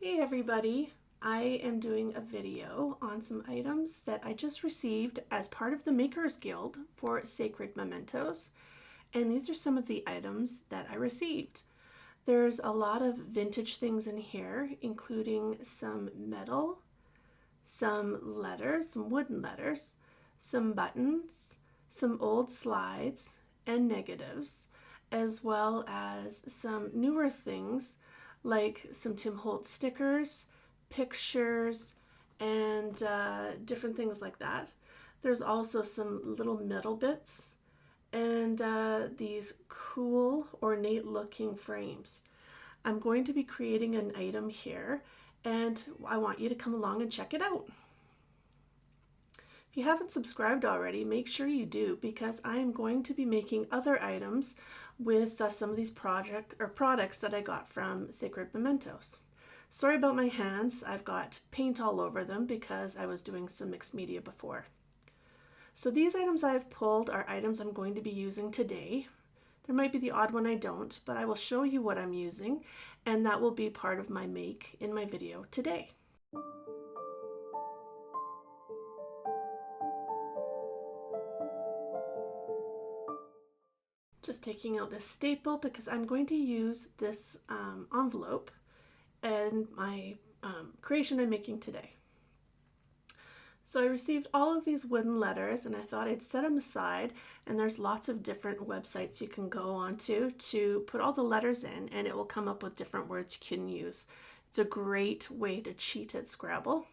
Hey everybody, I am doing a video on some items that I just received as part of the Makers Guild for Sacred Mementos, and these are some of the items that I received. There's a lot of vintage things in here, including some metal, some letters, some wooden letters, some buttons, some old slides and negatives, as well as some newer things like some Tim Holtz stickers, pictures, and different things like that. There's also some little metal bits and these cool ornate looking frames. I'm going to be creating an item here and I want you to come along and check it out. If you haven't subscribed already, make sure you do, because I am going to be making other items with some of these products that I got from Sacred Mementos. Sorry about my hands, I've got paint all over them because I was doing some mixed media before. So these items I've pulled are items I'm going to be using today. There might be the odd one I don't, but I will show you what I'm using, and that will be part of my make in my video today. Just taking out this staple because I'm going to use this envelope and my creation I'm making today. So I received all of these wooden letters and I thought I'd set them aside, and there's lots of different websites you can go onto to put all the letters in, and it will come up with different words you can use. It's a great way to cheat at Scrabble.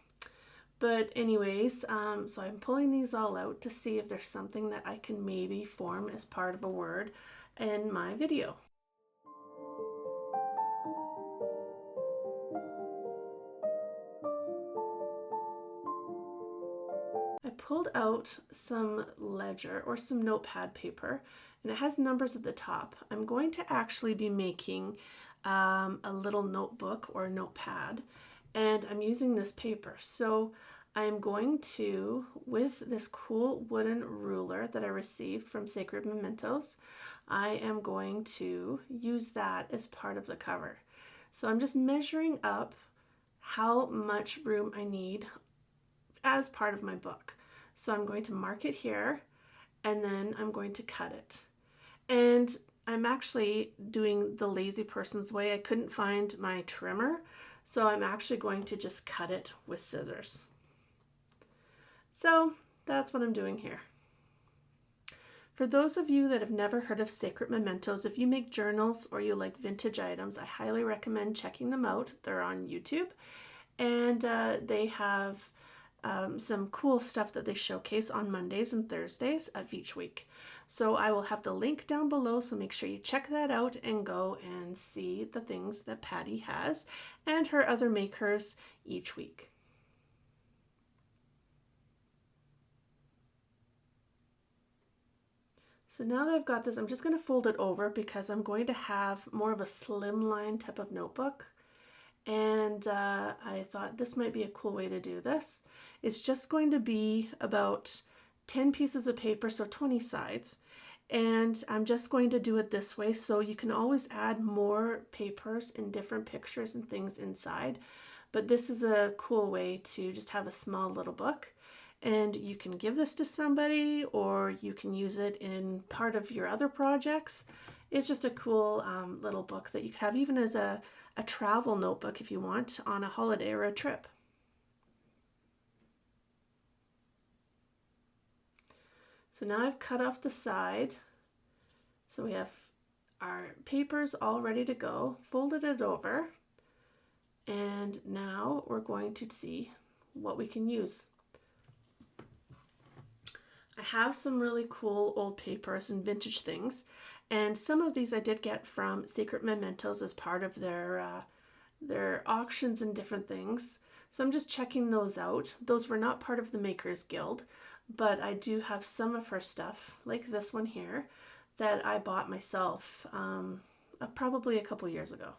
But anyways, so I'm pulling these all out to see if there's something that I can maybe form as part of a word in my video. I pulled out some ledger or some notepad paper, and it has numbers at the top. I'm going to actually be making a little notebook or notepad, and I'm using this paper. So I'm going to, with this cool wooden ruler that I received from Sacred Mementos, I am going to use that as part of the cover. So I'm just measuring up how much room I need as part of my book. So I'm going to mark it here, and then I'm going to cut it. And I'm actually doing the lazy person's way. I couldn't find my trimmer, so I'm actually going to just cut it with scissors. So that's what I'm doing here. For those of you that have never heard of Sacred Mementos, if you make journals or you like vintage items, I highly recommend checking them out. They're on YouTube, and they have some cool stuff that they showcase on Mondays and Thursdays of each week. So I will have the link down below, so make sure you check that out and go and see the things that Patty has and her other makers each week. So now that I've got this, I'm just going to fold it over because I'm going to have more of a slimline type of notebook. And I thought this might be a cool way to do this. It's just going to be about 10 pieces of paper, so 20 sides. And I'm just going to do it this way, so you can always add more papers and different pictures and things inside. But this is a cool way to just have a small little book. And you can give this to somebody, or you can use it in part of your other projects. It's just a cool little book that you could have even as a travel notebook if you want on a holiday or a trip. So now I've cut off the side. So we have our papers all ready to go, folded it over, and now we're going to see what we can use. I have some really cool old papers and vintage things, and some of these I did get from Sacred Mementos as part of their auctions and different things. So I'm just checking those out. Those were not part of the Makers Guild, but I do have some of her stuff, like this one here, that I bought myself probably a couple years ago.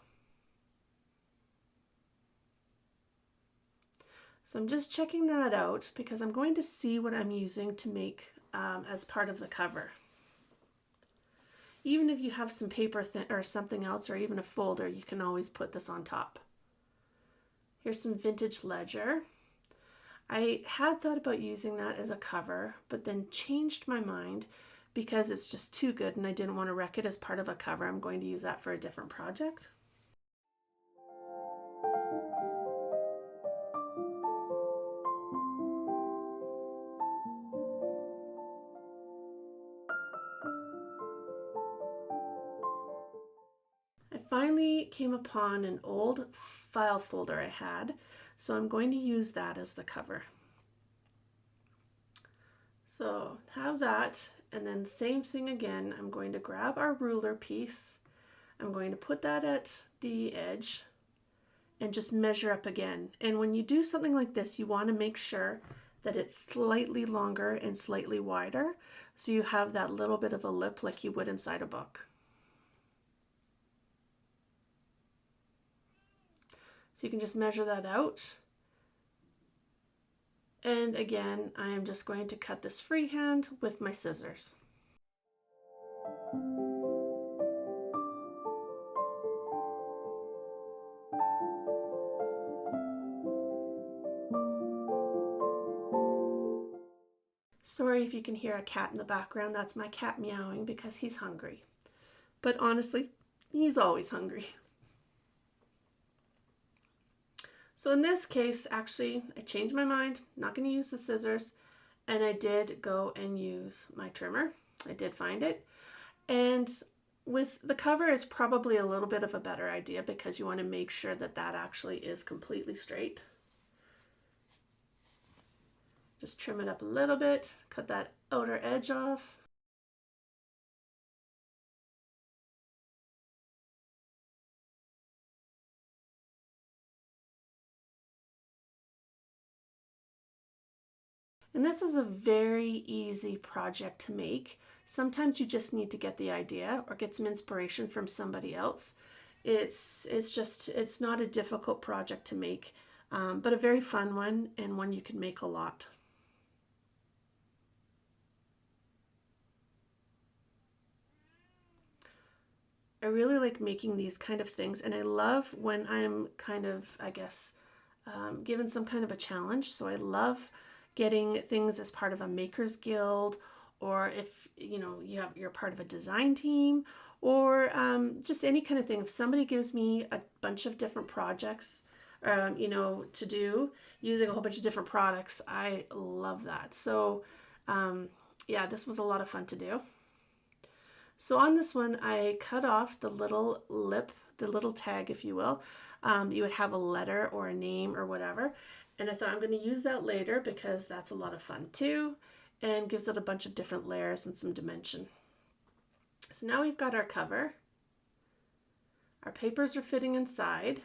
So I'm just checking that out because I'm going to see what I'm using to make as part of the cover. Even if you have some paper or something else, or even a folder, you can always put this on top. Here's some vintage ledger. I had thought about using that as a cover, but then changed my mind because it's just too good and I didn't want to wreck it as part of a cover. I'm going to use that for a different project. I finally came upon an old file folder I had, so I'm going to use that as the cover. So have that, and then same thing again. I'm going to grab our ruler piece. I'm going to put that at the edge and just measure up again. And when you do something like this, you want to make sure that it's slightly longer and slightly wider, so you have that little bit of a lip like you would inside a book. So you can just measure that out. And again, I am just going to cut this freehand with my scissors. Sorry if you can hear a cat in the background. That's my cat meowing because he's hungry. But honestly, he's always hungry. So in this case, actually, I changed my mind. I'm not going to use the scissors. And I did go and use my trimmer. I did find it. And with the cover, it's probably a little bit of a better idea because you want to make sure that that actually is completely straight. Just trim it up a little bit, cut that outer edge off. And this is a very easy project to make. Sometimes you just need to get the idea or get some inspiration from somebody else. It's not a difficult project to make, but a very fun one and one you can make a lot. I really like making these kind of things, and I love when I'm kind of, I guess, given some kind of a challenge. So I love getting things as part of a maker's guild, or if you're part of a design team, or just any kind of thing. If somebody gives me a bunch of different projects, to do using a whole bunch of different products, I love that. So yeah, this was a lot of fun to do. So on this one, I cut off the little lip, the little tag, if you will. You would have a letter or a name or whatever. And I thought I'm going to use that later because that's a lot of fun too and gives it a bunch of different layers and some dimension. So now we've got our cover. Our papers are fitting inside.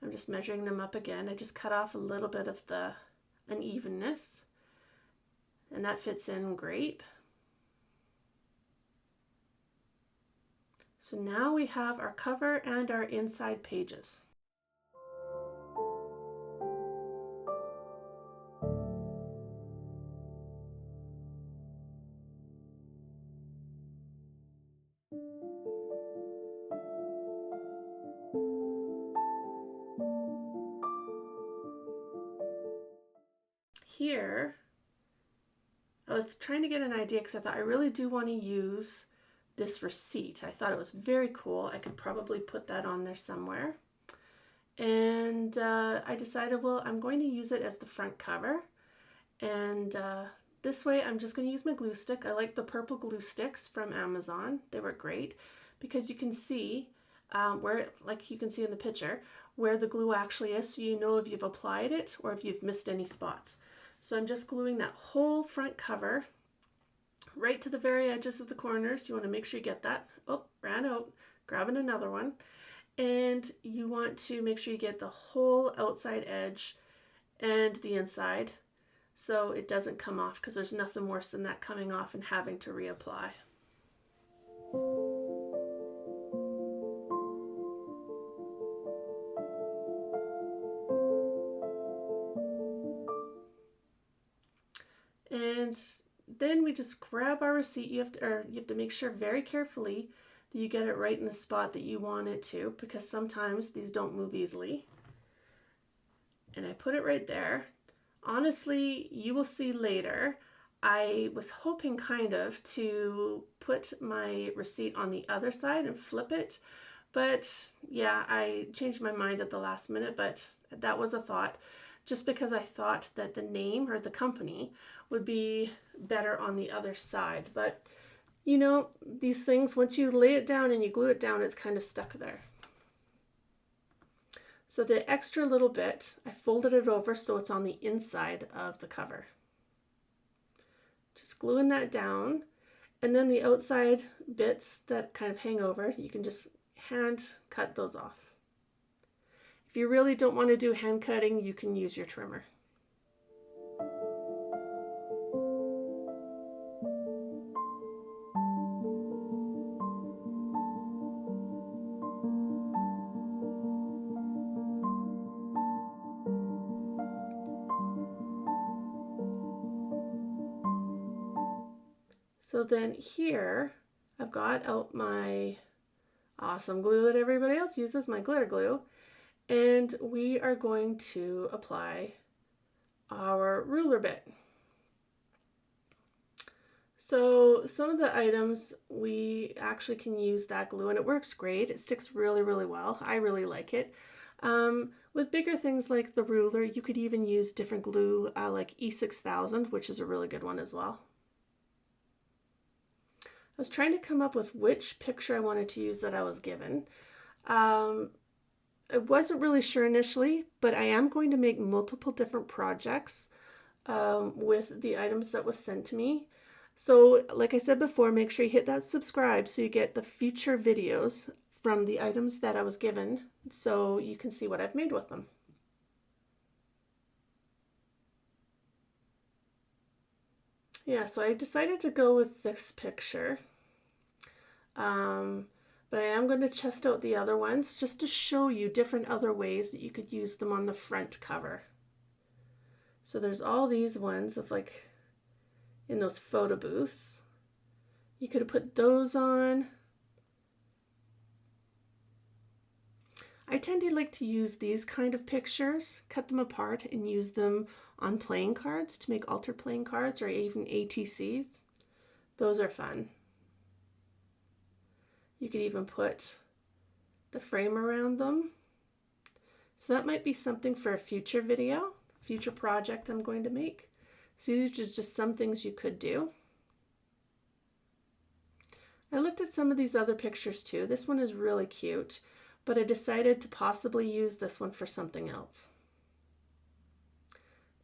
I'm just measuring them up again. I just cut off a little bit of the unevenness, and that fits in great. So now we have our cover and our inside pages. Here, I was trying to get an idea because I thought I really do want to use this receipt. I thought it was very cool. I could probably put that on there somewhere. And I decided, well, I'm going to use it as the front cover. And this way, I'm just going to use my glue stick. I like the purple glue sticks from Amazon. They were great because you can see like you can see in the picture, where the glue actually is, so you know if you've applied it or if you've missed any spots. So I'm just gluing that whole front cover right to the very edges of the corners. You want to make sure you get that. Oh, ran out. Grabbing another one. And you want to make sure you get the whole outside edge and the inside so it doesn't come off, because there's nothing worse than that coming off and having to reapply. And then we just grab our receipt. You have to make sure very carefully that you get it right in the spot that you want it to, because sometimes these don't move easily. and I put it right there. Honestly, you will see later, I was hoping kind of to put my receipt on the other side and flip it, but yeah, I changed my mind at the last minute, but that was a thought, just because I thought that the name or the company would be better on the other side. But you know, these things, once you lay it down and you glue it down, it's kind of stuck there. So the extra little bit, I folded it over so it's on the inside of the cover. Just gluing that down, and then the outside bits that kind of hang over, you can just hand cut those off. If you really don't want to do hand cutting, you can use your trimmer. So then here, I've got out my awesome glue that everybody else uses, my glitter glue, and we are going to apply our ruler bit. So some of the items we actually can use that glue, and it works great. It sticks really, really well. I really like it. With bigger things like the ruler, you could even use different glue like E6000, which is a really good one as well. I was trying to come up with which picture I wanted to use that I was given. I wasn't really sure initially, but I am going to make multiple different projects with the items that was sent to me. So like I said before, make sure you hit that subscribe so you get the future videos from the items that I was given so you can see what I've made with them. Yeah, so I decided to go with this picture. But I am going to test out the other ones just to show you different other ways that you could use them on the front cover. So there's all these ones of like in those photo booths. You could have put those on. I tend to like to use these kind of pictures, cut them apart and use them on playing cards to make altered playing cards or even ATCs. Those are fun. You could even put the frame around them. So that might be something for a future video, future project I'm going to make. So these are just some things you could do. I looked at some of these other pictures too. This one is really cute, but I decided to possibly use this one for something else.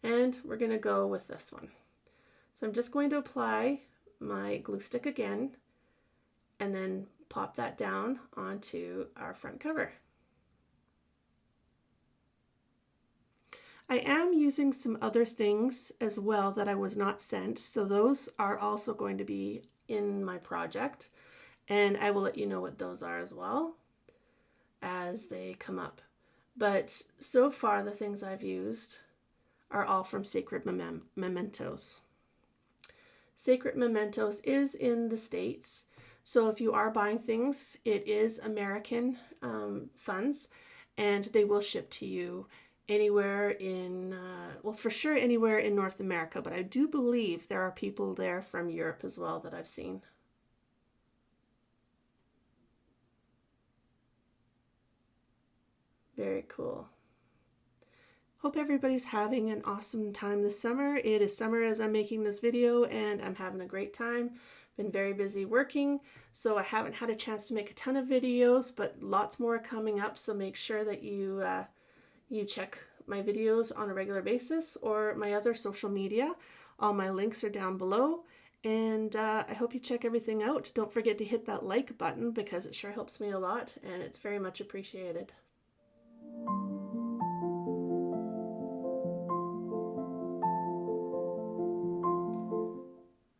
And we're going to go with this one. So I'm just going to apply my glue stick again and then pop that down onto our front cover. I am using some other things as well that I was not sent, so those are also going to be in my project, and I will let you know what those are as well as they come up. But so far the things I've used are all from Sacred Mementos. Sacred Mementos is in the States. So if you are buying things, it is American funds, and they will ship to you anywhere in, well, for sure anywhere in North America, but I do believe there are people there from Europe as well that I've seen. Very cool. Hope everybody's having an awesome time this summer. It is summer as I'm making this video, and I'm having a great time. Been very busy working, so I haven't had a chance to make a ton of videos, but lots more coming up, so make sure that you check my videos on a regular basis or my other social media. All my links are down below, and I hope you check everything out. Don't forget to hit that like button because it sure helps me a lot, and it's very much appreciated.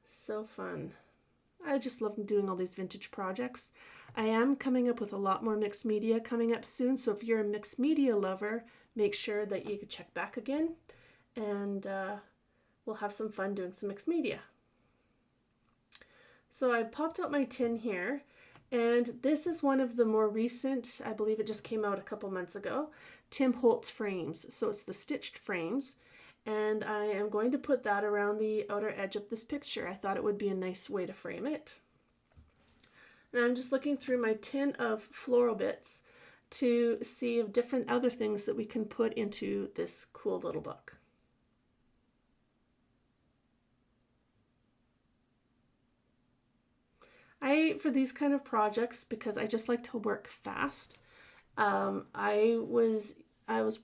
So fun. I just love doing all these vintage projects. I am coming up with a lot more mixed media coming up soon, so if you're a mixed media lover, make sure that you can check back again, and we'll have some fun doing some mixed media. So I popped out my tin here, And this is one of the more recent, I believe it just came out a couple months ago, Tim Holtz frames. So it's the stitched frames. And I am going to put that around the outer edge of this picture. I thought it would be a nice way to frame it. And I'm just looking through my tin of floral bits to see of different other things that we can put into this cool little book. For these kind of projects, because I just like to work fast, I was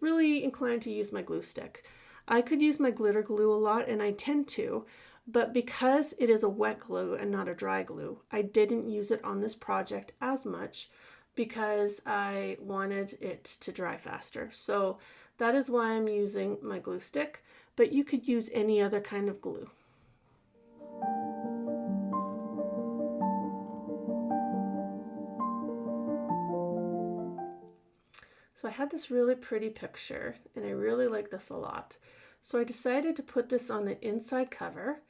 really inclined to use my glue stick. I could use my glitter glue a lot, and I tend to, but because it is a wet glue and not a dry glue, I didn't use it on this project as much because I wanted it to dry faster. So that is why I'm using my glue stick, but you could use any other kind of glue. So I had this really pretty picture and I really like this a lot. So I decided to put this on the inside cover.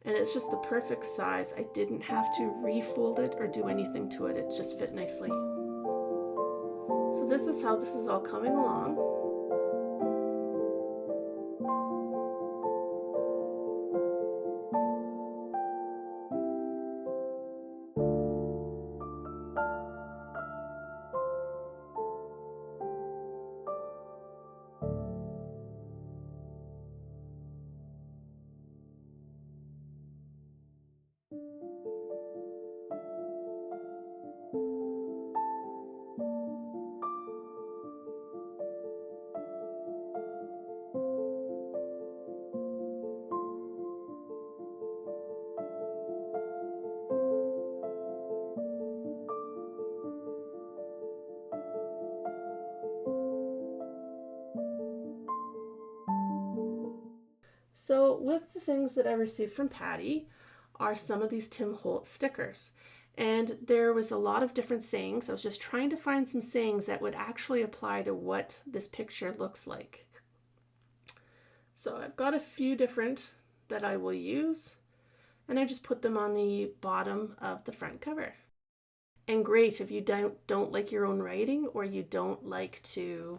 And it's just the perfect size. I didn't have to refold it or do anything to it. It just fit nicely. So this is how this is all coming along. So with the things that I received from Patty are some of these Tim Holtz stickers. And there was a lot of different sayings. I was just trying to find some sayings that would actually apply to what this picture looks like. So I've got a few different that I will use, and I just put them on the bottom of the front cover. And great if you don't like your own writing, or you don't like to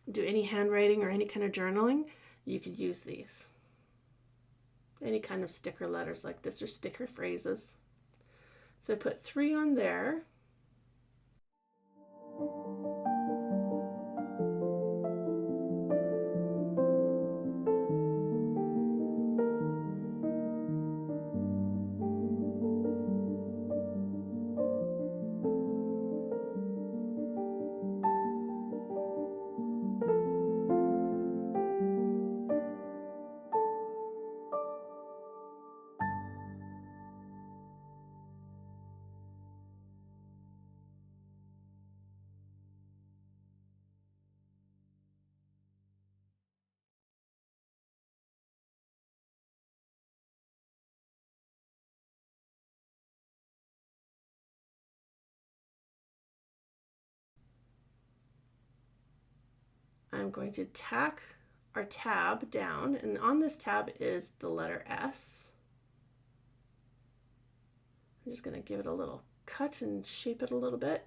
do any handwriting or any kind of journaling, you could use these. Any kind of sticker letters like this or sticker phrases. So I put 3 on there. I'm going to tack our tab down, and on this tab is the letter S. I'm just going to give it a little cut and shape it a little bit.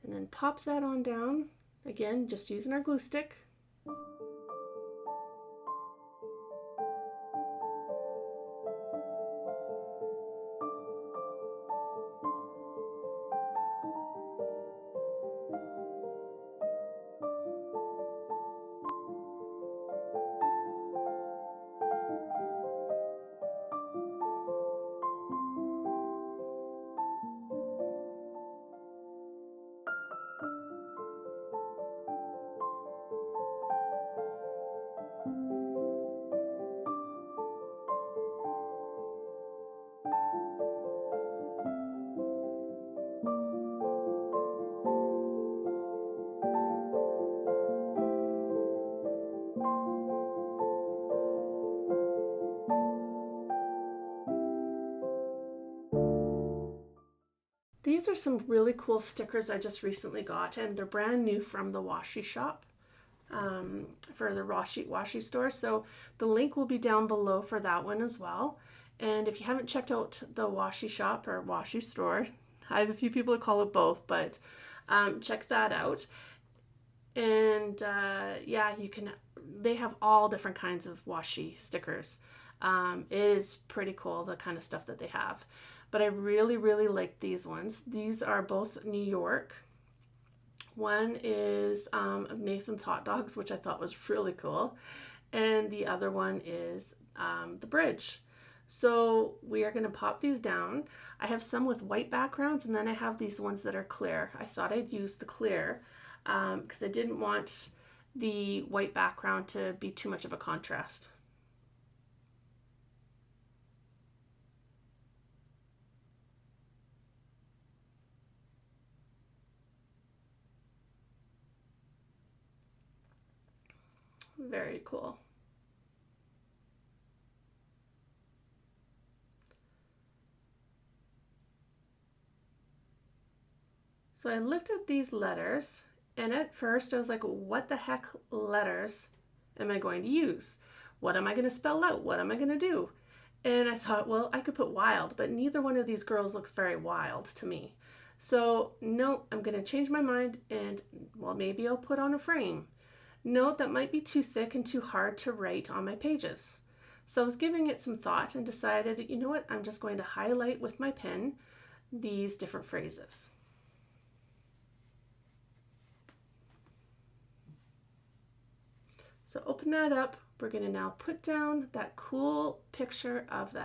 And then pop that on down. Again, just using our glue stick. These are some really cool stickers I just recently got, and they're brand new from the Washi shop, for the Washi store. So the link will be down below for that one as well. And if you haven't checked out the Washi shop or Washi store, I have a few people that call it both, but check that out. And yeah, you can. They have all different kinds of washi stickers. It is pretty cool, the kind of stuff that they have. But I really, really like these ones. These are both New York. One is Nathan's Hot Dogs, which I thought was really cool. And the other one is the bridge. So we are going to pop these down. I have some with white backgrounds, and then I have these ones that are clear. I thought I'd use the clear because I didn't want the white background to be too much of a contrast. Very cool. So I looked at these letters, and at first I was like, what the heck letters am I going to use? What am I going to spell out? What am I going to do? And I thought, well, I could put wild, but neither one of these girls looks very wild to me. So, no, I'm going to change my mind and, well, maybe I'll put on a frame. No, that might be too thick and too hard to write on my pages. So I was giving it some thought and decided, you know what, I'm just going to highlight with my pen these different phrases. So open that up. We're going to now put down that cool picture of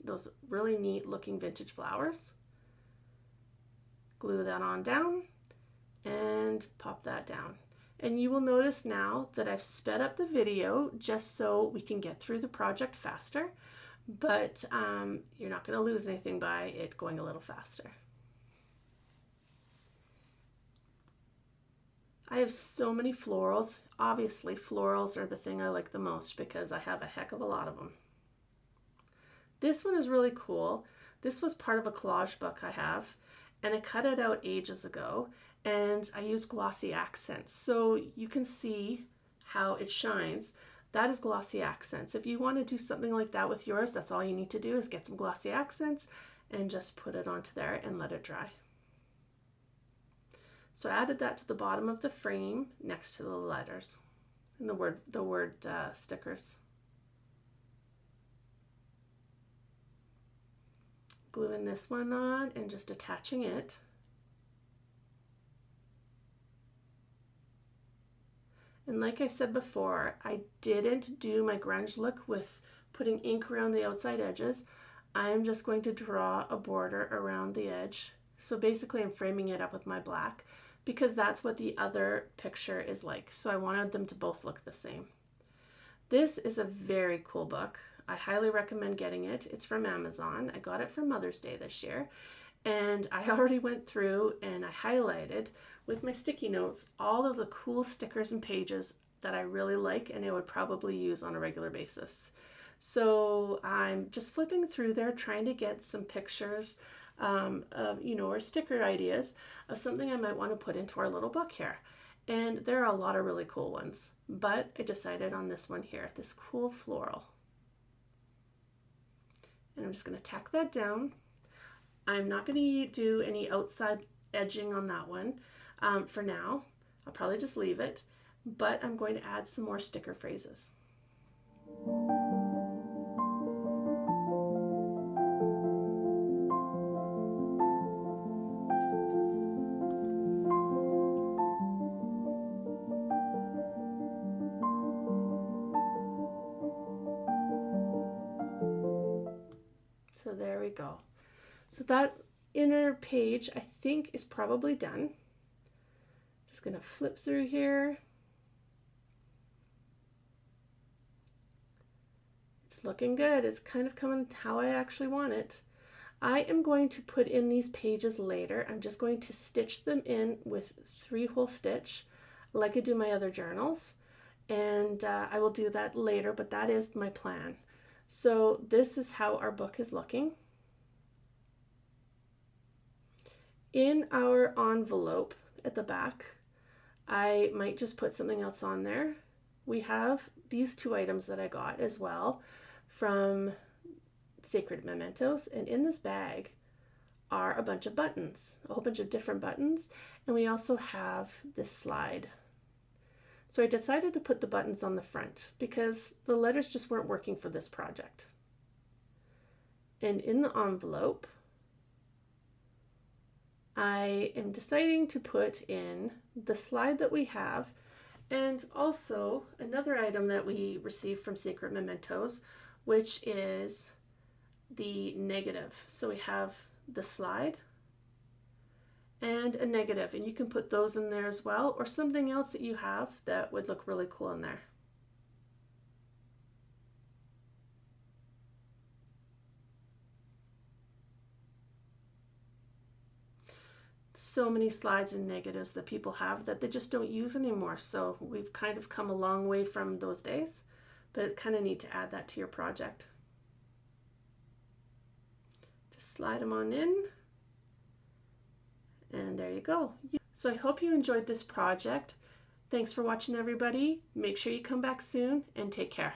those really neat looking vintage flowers. Glue that on down and pop that down. And you will notice now that I've sped up the video just so we can get through the project faster, but you're not going to lose anything by it going a little faster. I have so many florals. Obviously, florals are the thing I like the most because I have a heck of a lot of them. This one is really cool. This was part of a collage book I have, and I cut it out ages ago, and I used glossy accents. So you can see how it shines. That is glossy accents. If you want to do something like that with yours, that's all you need to do is get some glossy accents and just put it onto there and let it dry. So I added that to the bottom of the frame next to the letters and the word stickers. Gluing this one on and just attaching it. And like I said before, I didn't do my grunge look with putting ink around the outside edges. I'm just going to draw a border around the edge. So basically I'm framing it up with my black, because that's what the other picture is like. So I wanted them to both look the same. This is a very cool book. I highly recommend getting it. It's from Amazon. I got it for Mother's Day this year. And I already went through and I highlighted with my sticky notes all of the cool stickers and pages that I really like and I would probably use on a regular basis. So I'm just flipping through there trying to get some pictures or sticker ideas of something I might want to put into our little book here. And there are a lot of really cool ones, but I decided on this one here, this cool floral. And I'm just going to tack that down. I'm not going to do any outside edging on that one for now. I'll probably just leave it, but I'm going to add some more sticker phrases. So there we go. So that inner page I think is probably done. Just going to flip through here. It's looking good. It's kind of coming how I actually want it. I am going to put in these pages later. I'm just going to stitch them in with 3-hole stitch like I do my other journals. And I will do that later, but that is my plan. So this is how our book is looking. In our envelope at the back, I might just put something else on there. We have these two items that I got as well from Sacred Mementos, and in this bag are a bunch of buttons, a whole bunch of different buttons, and we also have this slide. So I decided to put the buttons on the front because the letters just weren't working for this project. And in the envelope, I am deciding to put in the slide that we have, and also another item that we received from Sacred Mementos, which is the negative. So we have the slide and a negative, and you can put those in there as well, or something else that you have that would look really cool in there. So many slides and negatives that people have that they just don't use anymore. So we've kind of come a long way from those days, but it's kind of neat to add that to your project. Just slide them on in, and there you go. So I hope you enjoyed this project. Thanks for watching, everybody. Make sure you come back soon, and take care.